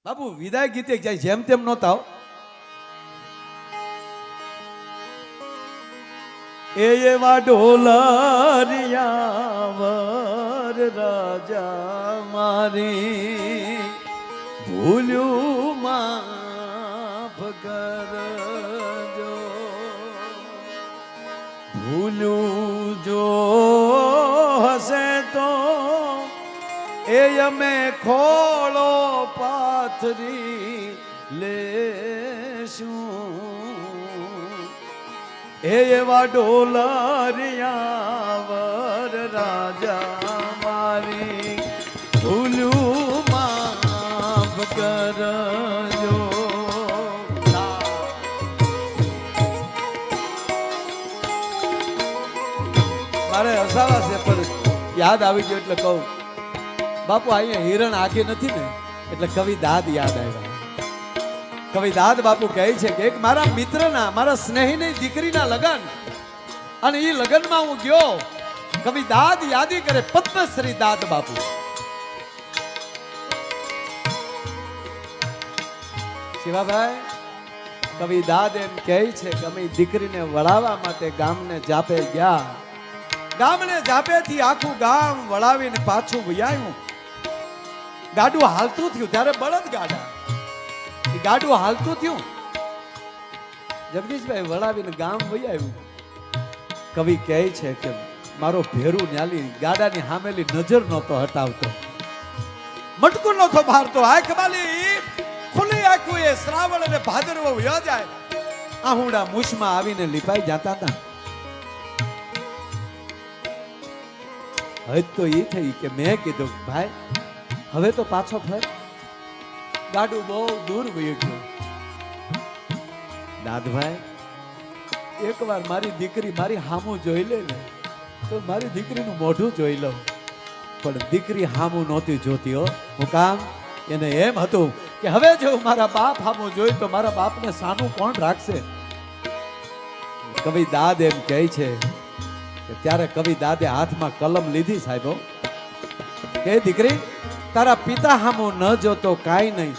બાપુ વિદાય ગીતે જાય જેમ તેમ નહોતા હો. એવા ઢોલરિયા વર રાજા મારી ભૂલ્યું માફ કરજો, ભૂલ્યું જો હશે તો એ અમે ખોળો પાથરી લેશું. એવા ઢોલરિયા વર રાજા મારી ભૂલ્યું માફ કરજો. મારે હસાવા છે પણ યાદ આવી ગયો એટલે કહું. બાપુ અહીંયા હિરણ આંખે નથી ને એટલે કવિ દાદ યાદ આવ્યા. કવિ દાદ બાપુ કહે છે કે એક મારા મિત્રના મારા સ્નેહીની દીકરીના લગ્ન, અને એ લગ્નમાં હું ગયો. કવિ દાદ યાદી કરે પદ્મશ્રી દાદ બાપુ. શિવાભાઈ કવિ દાદ એમ કહે છે કે અમે દીકરીને વળાવવા માટે ગામને જાપે ગયા. ગામને જાપેથી આખું ગામ વળાવીને પાછું વયાયું. ગાડું હાલતું થયું ત્યારે બળદ ગાડા ગાડું હાલતું થયું. જગદીશભાઈ વળાવીને ગામ વયાયું. કવિ કહે છે કે મારો ભેરું ન્યાલી ગાડાની હામેલી નજર નહોતો હટાવતો, મટકું નહોતો મારતો. આંખ માલી ખુલ્લી આંખું એ શ્રાવણ અને ભાદરવો વયો જાય. આહુડા મૂછમાં આવીને લીપાઈ જતા હતા. હવે તો એ થઈ કે મેં કીધું ભાઈ હવે તો પાછો ફર. ગાડું બહુ દૂર વહી ગયું. દાદભાઈ એકવાર મારી દીકરી મારી હામું જોઈ લે ને તો મારી દીકરીનું મોઢું જોઈ લઉં. પણ દીકરી હામું નહોતી જોતી હો. હું કામ એને એમ હતું કે હવે જો મારા બાપ હામું જોઈ તો મારા બાપને સાનું કોણ રાખશે. કવિ દાદ એમ કહે છે કે ત્યારે કવિ દાદે હાથમાં કલમ લીધી સાહેબો કે દીકરી તારા પિતા હામું ન જોતો કાંઈ નહીં,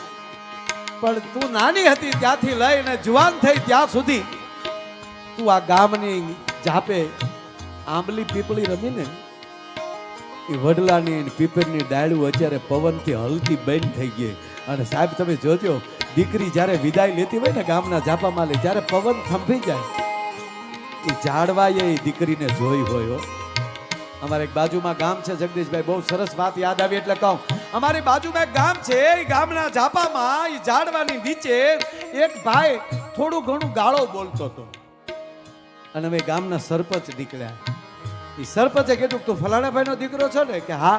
પણ તું નાની હતી ત્યાંથી લઈને જુવાન થઈ ત્યાં સુધી તું આ ગામની જાપે આંબલી પીપળી રમીને એ વડલાની પીપળની ડાળું અત્યારે પવનથી હલતી બંધ થઈ ગઈ. અને સાહેબ તમે જોજો દીકરી જ્યારે વિદાય લેતી હોય ને ગામના જાપામાં લે ત્યારે પવન થંભી જાય. એ ઝાડવાએ એ દીકરીને જોઈ હોય. અમારે એક બાજુમાં ગામ છે જગદીશભાઈ, બહુ સરસ વાત યાદ આવી એટલે કહું. અમારી બાજુમાં એક ગામ છે, એ ગામના ઝાપામાં એ ઝાડવાની નીચે એક ભાઈ થોડું ઘણું ગાળો બોલતો હતો. અને અમે ગામના સરપંચ નીકળ્યા. એ સરપંચે કીધું તું ફલાણા ભાઈનો દીકરો છો ને? કે હા.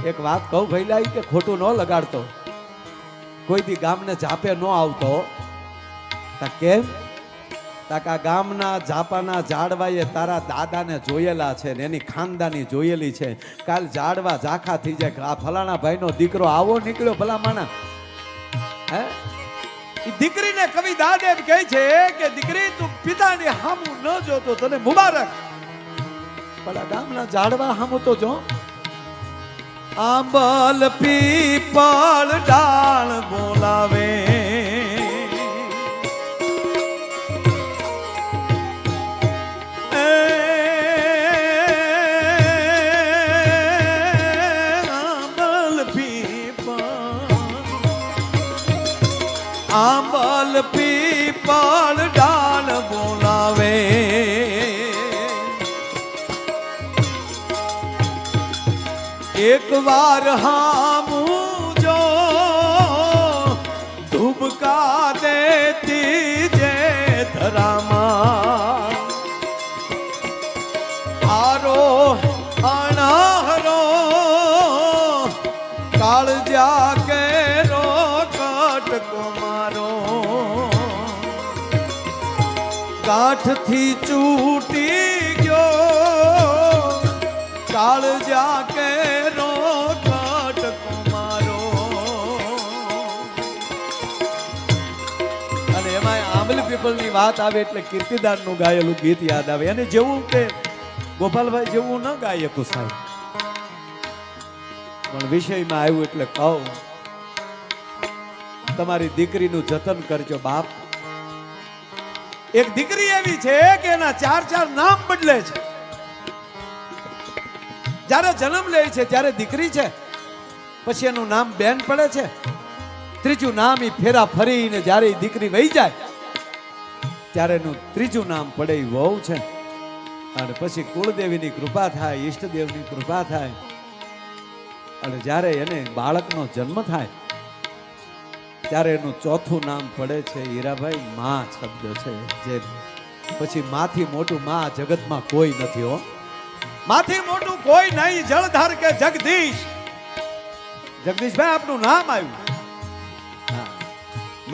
એક વાત કહું ભઈલા કે ખોટું ન લગાડતો, કોઈ દી ગામને ઝાપે ન આવતો. કેમ? તાકા ગામના ઝાપાના ઝાડવાએ તારા દાદાને જોયેલા છે ને એની ખાનદાની જોયેલી છે. કાલ ઝાડવા ઝાખા થઈ જાય આ ફલાણા ભાઈનો દીકરો આવો નીકળ્યો ભલામાણા. હે એ દીકરીને કવિ દાદ એમ કહે છે કે દીકરી તું પિતાની હામું ન જોતો તને મુબારક, પણ આ ગામના ઝાડવા હામું તો જો. આંબલ પીપળ ડાળ બોલાવે, આંબલ પીપળ ડાળ બોલાવે. એક વાર હામું જો ધુબકા દેતી જે ધરામાં આરો અણહરો કાળજા કેરો કટકો મારો ગાંઠથી ચૂટી ગયો કાળજા કેરો કટકો મારો. અને એમાં આંબલી પીપળની વાત આવે એટલે કીર્તિદાનનું ગાયેલું ગીત યાદ આવે. અને જેવું કે ગોપાલભાઈ જેવું ન ગાય કુસાઈ, પણ વિષયમાં આવ્યું એટલે કહું. તમારી દીકરીનું જતન કરજો બાપ. એક દીકરી એવી છે કે એના 4 નામ બદલે છે. જ્યારે જન્મ લે છે ત્યારે દીકરી છે, પછી એનું નામ બેન પડે છે, ત્રીજું નામ ઈ ફેરા ફરીને જ્યારે દીકરી વહી જાય ત્યારે એનું ત્રીજું નામ પડે ઈ વહુ છે. અને પછી કુળદેવીની કૃપા થાય, ઈષ્ટદેવની કૃપા થાય, અને જ્યારે એને બાળકનો જન્મ થાય ત્યારે એનું ચોથું નામ પડે છે હીરાભાઈ માં શબ્દ છે. જે પછી માથી મોટું માં જગતમાં કોઈ નથી હો. માથી મોટું કોઈ નહીં. જળધાર કે જગદીશ. જગદીશભાઈ આપનું નામ આવ્યું.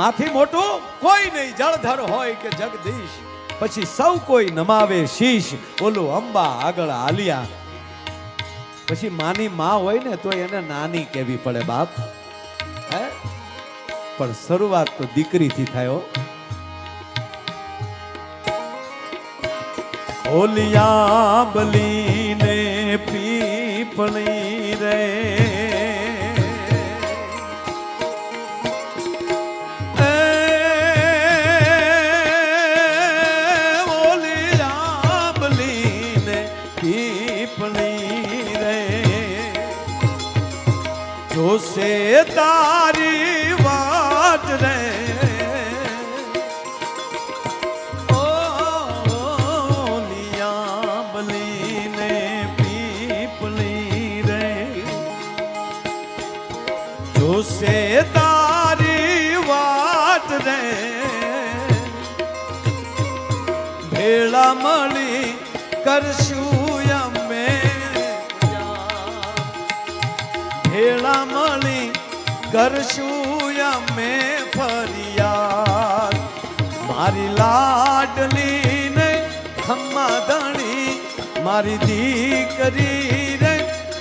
માથી મોટું કોઈ નહીં. જળધર હોય કે જગદીશ. પછી સૌ કોઈ નમાવે શીશ. ઓલું અંબા આગળ આલિયા. પછી માની માં હોય ને તો એને નાની કેવી પડે બાપ. હે પણ શરૂઆત તો દીકરીથી થાય હો. ઓલિયા બલીને પીપળી રે ઓલિયા બલીને પીપળી રે જોશે તારી વાટ રે જોશે તારી વાટ રે ભેળા મળી કરશું અમે ભેળા મળી કરશું અમે ફરિયાદ મારી લાડલીને ખમ્મા ધણી મારી દીકરી રે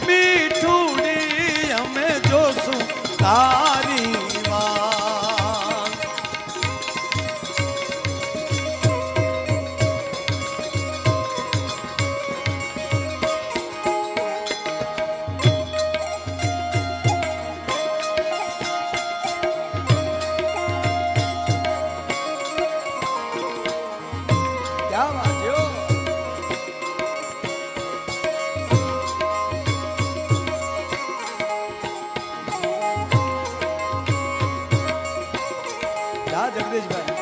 મીઠુડી અમે જોશું તારી વાત. ક્યાં વાગ્યો? જગદીશભાઈ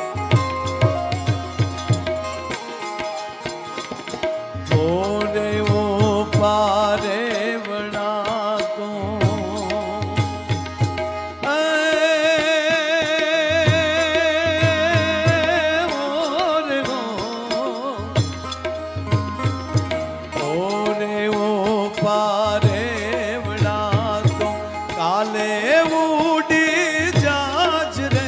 ઓરે ઓ પારે વડા તો ઓરે ઓ પારે વડા તો કાલે ઉડી જાજ રે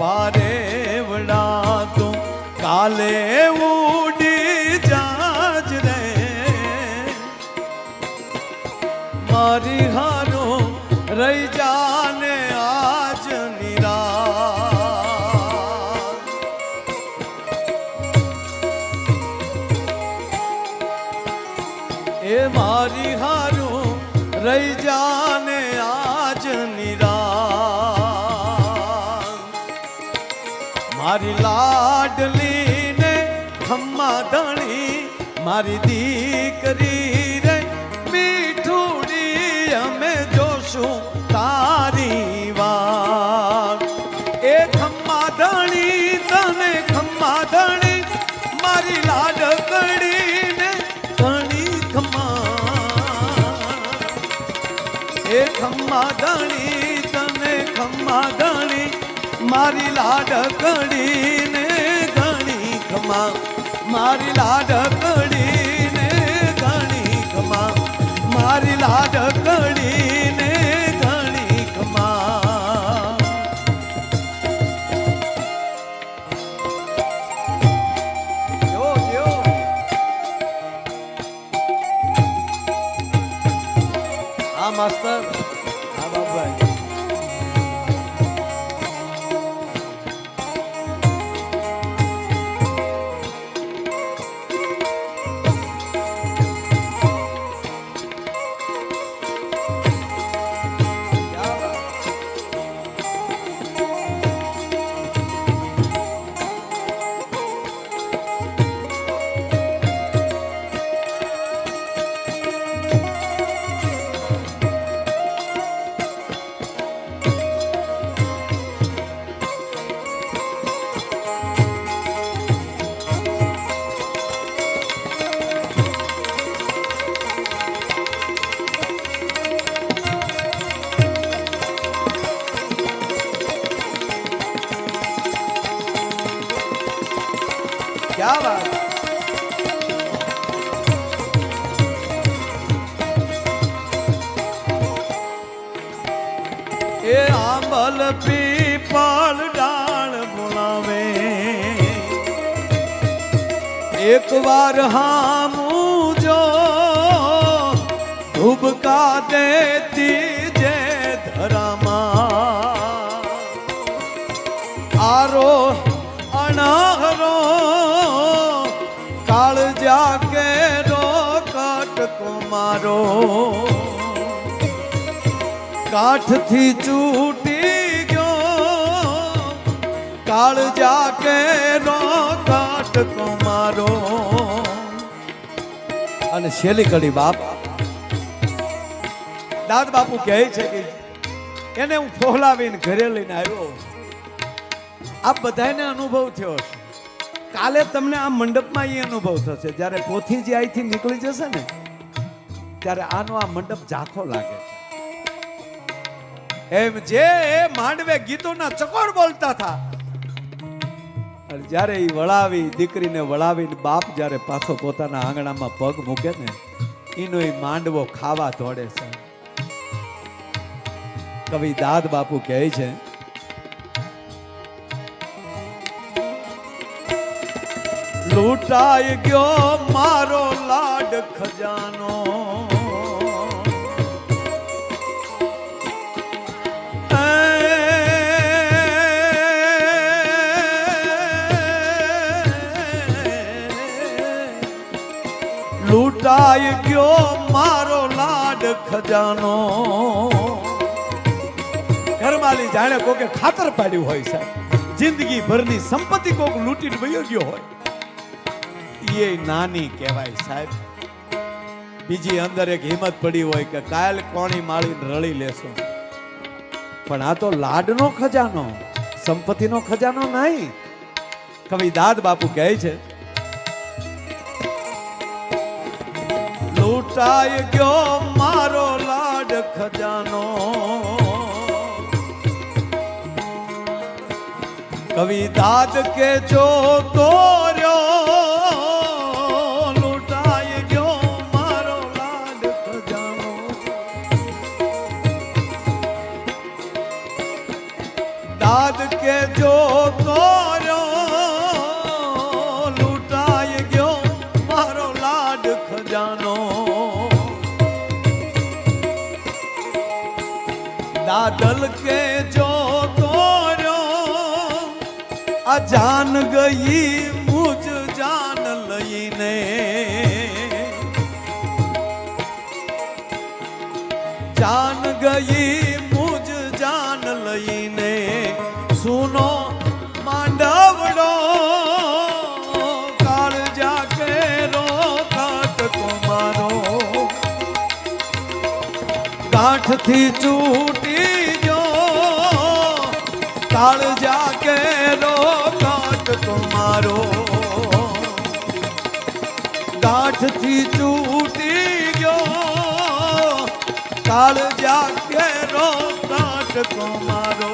પારેવડા તું કાલે ઉડી જાજ રે મારી હારો રહી જાને આજ નિરાત. એ મારી હારો રહી જાને આજ નિરાત મારી લાડલીને ખમ્મા ધણી મારી દીકરી રે મીઠુડી અમે જોશું તારી વાત. એ ખમ્મા ધણી તને ખમ્મા ધણી મારી લાડકડીને ધણી ખમ્મા. એ ખમ્મા ધણી તને ખમ્મા ધણી મારી લાડકડીને ઘણી ખમા મારી લાડકડીને ઘણી ખમા મારી લાડકડીને ઘણી ખમા. જો જો આ માસ્ટર આ બાબુભાઈ પીપળ ડાળ બોલાવે એક વાર હામું જો ધુબકા દેતી જે ધરામાં આરો અણહરો કાળજા કેરો કટકો મારો કાઠથી ચૂટી ગયો કાળજા કેરો કટકો મારો. અને છેલ્લી કડી બાપ દાદ બાપુ કહે છે કે એને હું ફોહલાવીને ઘરે લઈને આવ્યો. આ બધાને અનુભવ થયો છે. કાલે તમને આ મંડપમાં એ અનુભવ થશે. જ્યારે પોથીજી અહીંથી નીકળી જશે ને ત્યારે આનો આ મંડપ ઝાંખો લાગે. એમ જે માંડવે ગીતોના ચકોર બોલતા હતા જ્યારે એ વળાવી દીકરીને વળાવીને બાપ જ્યારે પાછો પોતાના આંગણામાં પગ મૂકે ને એનો એ માંડવો ખાવા દોડે છે. કવિ દાદ બાપુ કહે છે લૂંટાઈ ગયો મારો લાડ ખજાનો લૂંટાઈ ગયો મારો લાડ ખજાનો. ઘરમાલી જાણે કોકે ખાતર પાડ્યું હોય સાહેબ. જિંદગી ભરની સંપત્તિ કોક લૂંટીને વયો ગયો હોય એ નાની કહેવાય સાહેબ. બીજી અંદર એક હિંમત પડી હોય કે કાલ કોણી માળીને રળી લેશો. પણ આ તો લાડનો ખજાનો સંપત્તિનો ખજાનો નહીં. કવિ દાદ બાપુ કહે છે લૂંટાઈ ગયો મારો લાડ ખજાનો. કવિ દાદ કે જો તોર્યો લૂંટાઈ ગયો મારો લાડ ખજાનો. દાદ કે જો તોર્યો લૂંટાઈ ગયો મારો લાડ ખજાનો. દાદલ કે જો આ જાન ગઈ મુજ જાન લઈને જાન ગઈ મુજ જાન લઈને સુનો માંડવડો કાળજા કેરો કાટકો મારો. કાઠથી ચૂટી જો કાળજા કેરો કાટકો મારો. ગાંઠથી ચૂટી ગયો કાળજા કેરો કાટકો મારો.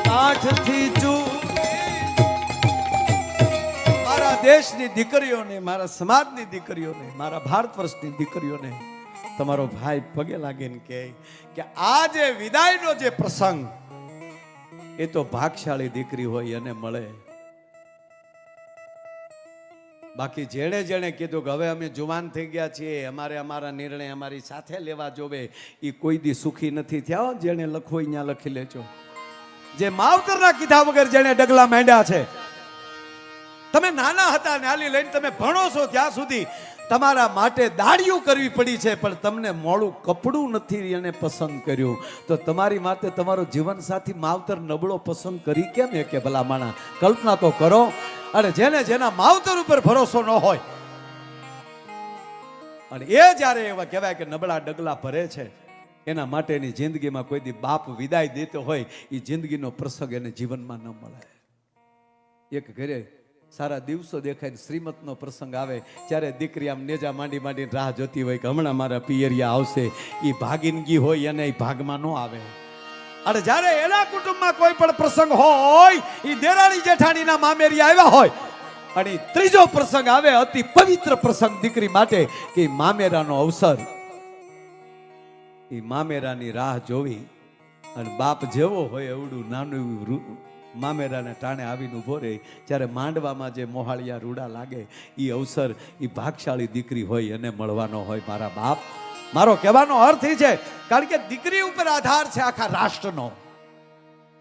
ગાંઠથી ચૂટી મારા દેશની દીકરીઓને મારા સમાજની દીકરીઓને મારા ભારત વર્ષની દીકરીઓને તમારો ભાઈ પગે લાગીને કહે કે આ જે વિદાયનો જે પ્રસંગ એ તો ભાગશાળી દીકરી હોય અને મળે. બાકી જેણે જેણે કીધું કે હવે અમે જુવાન થઈ ગયા છીએ અમારે અમારા નિર્ણય અમારી સાથે લેવા જોવે એ કોઈ દી સુખી નથી થયા. જેણે લખવું અહીંયા લખી લેજો. જે માવતરના કીધા વગર જેણે ડગલા માંડ્યા છે. તમે નાના હતા ને આલી લઈને તમે ભણો છો ત્યાં સુધી તમારા માટે દાડિયું કરવી પડી છે પણ તમને મોડું કપડું નથી એને પસંદ કર્યું. તો તમારી માટે તમારો જીવન સાથી માવતર નબળો પસંદ કરી કેમ કે ભલા માણા કલ્પના તો કરો. અને જેને જેના માવતર ઉપર ભરોસો ન હોય અને એ જ્યારે એવા કહેવાય કે નબળા ડગલા ભરે છે એના માટેની જિંદગીમાં કોઈ દી બાપ વિદાય દેતો હોય એ જિંદગીનો પ્રસંગ એને જીવનમાં ન મળે. એક ઘરે સારા દિવસો દેખાય શ્રીમતનો પ્રસંગ આવે ત્યારે દીકરી આમ નેજા માંડી માંડીને રાહ જોતી હોય કે હમણાં મારા પિયરિયા આવશે. એ ભાગીનગી હોય અને એ ભાગમાં ન આવે. અને જ્યારે એના કુટુંબમાં કોઈ પણ પ્રસંગ હોય એ દેરાણી જેઠાણીના મામેરિયા આવ્યા હોય અને ત્રીજો પ્રસંગ આવે અતિ પવિત્ર પ્રસંગ દીકરી માટે કે મામેરાનો અવસર. એ મામેરાની રાહ જોવી અને બાપ જેવો હોય એવડું નાનું એવું મામેરાને ટાણે આવીને ઊભો રહે ત્યારે માંડવામાં જે મોહાળિયા રૂડા લાગે એ અવસર એ ભાગશાળી દીકરી હોય એને મળવાનો હોય મારા બાપ. મારો કહેવાનો અર્થ એ છે કારણ કે દીકરી ઉપર આધાર છે આખા રાષ્ટ્રનો.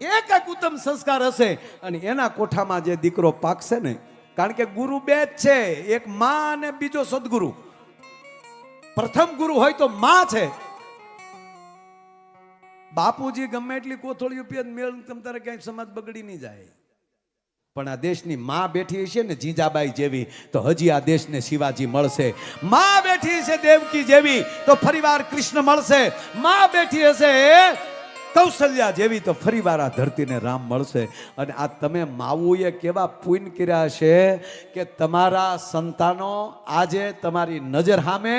એક ઉત્તમ સંસ્કાર હશે અને એના કોઠામાં જે દીકરો પાકશે ને, કારણ કે ગુરુ બે જ છે, એક માં અને બીજો સદગુરુ. પ્રથમ ગુરુ હોય તો માં છે. બાપુજી ગમે એટલી કોથળીઓ પીએ મેળ તમ તારે ક્યાંય સમાજ બગડી નહીં જાય. પણ આ દેશની માં બેઠી છે ને જીજાબાઈ જેવી તો હજી આ દેશને શિવાજી મળશે. માં બેઠી છે દેવકી જેવી તો ફરીવાર કૃષ્ણ મળશે. માં બેઠી હશે કૌશલ્યા જેવી તો ફરીવાર આ ધરતીને રામ મળશે. અને આ તમે માવુએ કેવા પુણ્ય કર્યા છે કે તમારા સંતાનો આજે તમારી નજર સામે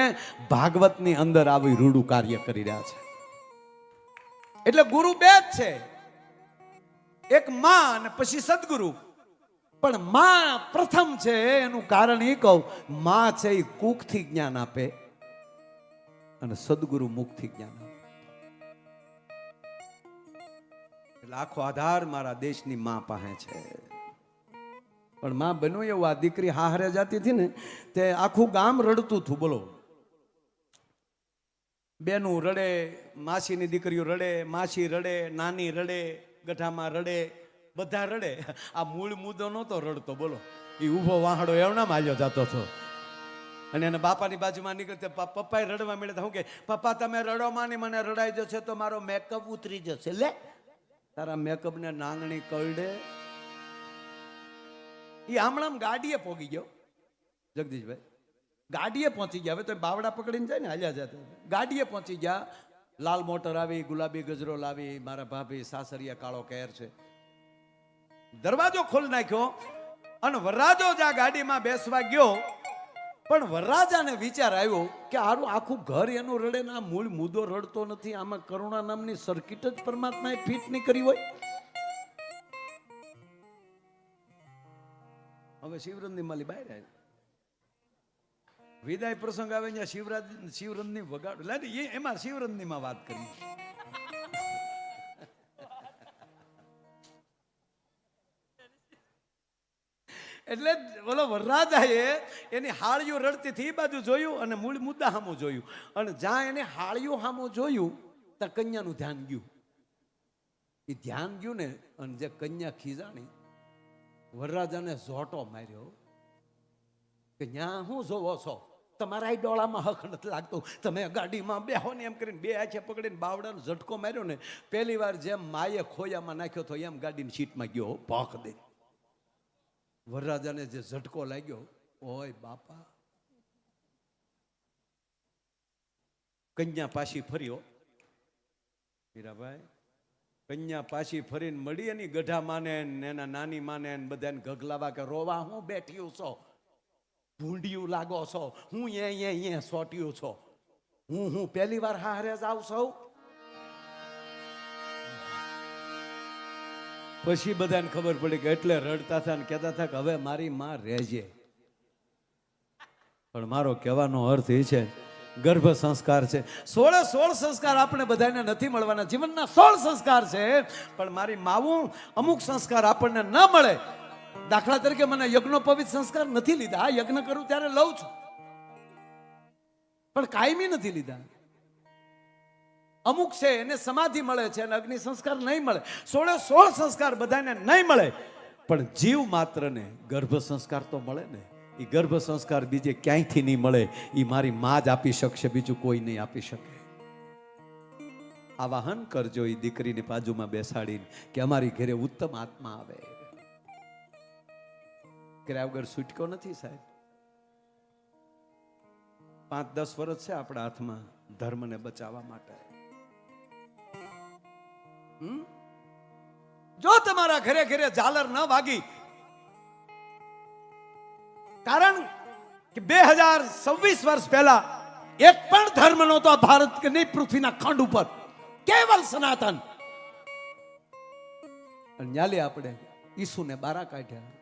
ભાગવતની અંદર આવી રૂડું કાર્ય કરી રહ્યા છે. એટલે ગુરુ બે જ છે, એક માં અને પછી સદગુરુ. પણ માં પ્રથમ છે એનું કારણ એ કહું, માં છે એ કુખથી જ્ઞાન આપે અને સદગુરુ મુખથી જ્ઞાન આપે. એટલે આખો આધાર મારા દેશની માં પાસે છે. પણ માં બન્યું એવું, આ દીકરી હાહરે જાતી હતી ને તે આખું ગામ રડતું હતું. બોલો, બેનું રડે, માસીની દીકરીઓ રડે, માસી રડે, નાની રડે, ગઢામાં રડે, બધા રડે. આ મૂળ મુદ્દો નહોતો રડતો. બોલો, એ ઊભો વાહડો એવના માલ્યો જતો હતો અને એને બાપાની બાજુમાં નીકળતે પપ્પાએ રડવા મળે. હું કે પપ્પા તમે રડો માં ને મને રડાઈ જશે તો મારો મેકઅપ ઉતરી જશે. લે તારા મેકઅપ ને નાંગણી કરડે. એ આમણામ ગાડીએ પોગી ગયો જગદીશભાઈ, ગાડીએ પહોંચી ગયા. હવે તો બાવડા પકડીને જાય ને હાલ્યા જતા. ગાડીએ પહોંચી ગયા, લાલ મોટર આવી, ગુલાબી ગજરો લાવી, મારા ભાભી સાસરિયા કાળો કેર છે. દરવાજો ખોલી નાખ્યો અને વરરાજો જ્યાં ગાડીમાં બેસવા ગયો, પણ વરરાજાને વિચાર આવ્યો કે આરું આખું ઘર એનું રડે ને આ મૂળ મુદ્દો રડતો નથી, આમાં કરુણા નામની સર્કિટ જ પરમાત્માએ ફિટ નહીં કરી હોય. હવે શિવરંજની માલી બહાર આવી, વિદાય પ્રસંગ આવે ત્યાં શિવરંજની વગાડ લાગે એમાં શિવરંજની માં વાત કરી. એટલે બોલો વરરાજાએ એની હાળીઓ રડતી હતી એ બાજુ જોયું અને મૂળ મુદ્દા સામું જોયું. અને જ્યાં એને હાળીઓ સામું જોયું ત્યાં કન્યાનું ધ્યાન ગયું. એ ધ્યાન ગયું ને અને જે કન્યા ખીજાણી વરરાજાને ઝોટો માર્યો કે ન્યા હું જોવો છો, તમારા આ ડોળામાં હક નથી લાગતો, તમે ગાડીમાં બેહો ને એમ કરીને બે આંખે પકડીને બાવડાનો ઝટકો માર્યો ને પહેલી વાર જેમ માએ ખોયામાં નાખ્યો તો એમ ગાડીની સીટમાં ગયો ભોંક દે. વરરાજાને જે ઝટકો લાગ્યો, ઓય બાપા. કન્યા પાછી ફર્યો મીરાભાઈ, કન્યા પાછી ફરીને મળી એની ગઢા માને એના નાની માને બધાને ગગલાવા કે રોવા હું બેઠ્યું છો, ભૂંડિયું લાગો છો, હું એ સોટ્યું છો, હું પહેલી વાર હારે જાવ છું. પછી બધાને ખબર પડી કે એટલે રડતા હતા ને કહેતા હતા કે હવે મારી માં રહેજે. પણ મારો કહેવાનો અર્થ એ છે ગર્ભ સંસ્કાર છે. 16 સંસ્કાર આપણે બધાને નથી મળવાના, જીવનના 16 સંસ્કાર છે. પણ મારી માવું અમુક સંસ્કાર આપણને ન મળે. દાખલા તરીકે મને યજ્ઞોપવિત સંસ્કાર નથી લીધા, યજ્ઞ કરું ત્યારે લઉં છું પણ કાયમી નથી લીધા. અમુક છે એને સમાધિ મળે છે અને અગ્નિ સંસ્કાર નહીં મળે. 16 સંસ્કાર બધાને નહીં મળે પણ જીવ માત્ર ને ગર્ભ સંસ્કાર તો મળે ને. એ ગર્ભ સંસ્કાર બીજે ક્યાંયથી નહીં મળે, એ મારી માં જ આપી શકશે, બીજું કોઈ નહીં આપી શકે. આવાહન કરજો એ દીકરીની બાજુમાં બેસાડીને કે અમારી ઘરે ઉત્તમ આત્મા આવે. કર્યા વગર છૂટકો નથી સાહેબ. 5-10 વર્ષ છે આપણા હાથમાં ધર્મને બચાવવા માટે. જો તમારા ઘરે ઘરે ઝાલર ન વાગી, કારણ કે 2026 વર્ષ પહેલા એક પણ ધર્મ નહોતો ભારત કે નહીં પૃથ્વીના ખંડ ઉપર, કેવલ સનાતન. ન્યાલે આપણે ઈસુને બારા કાઢ્યા.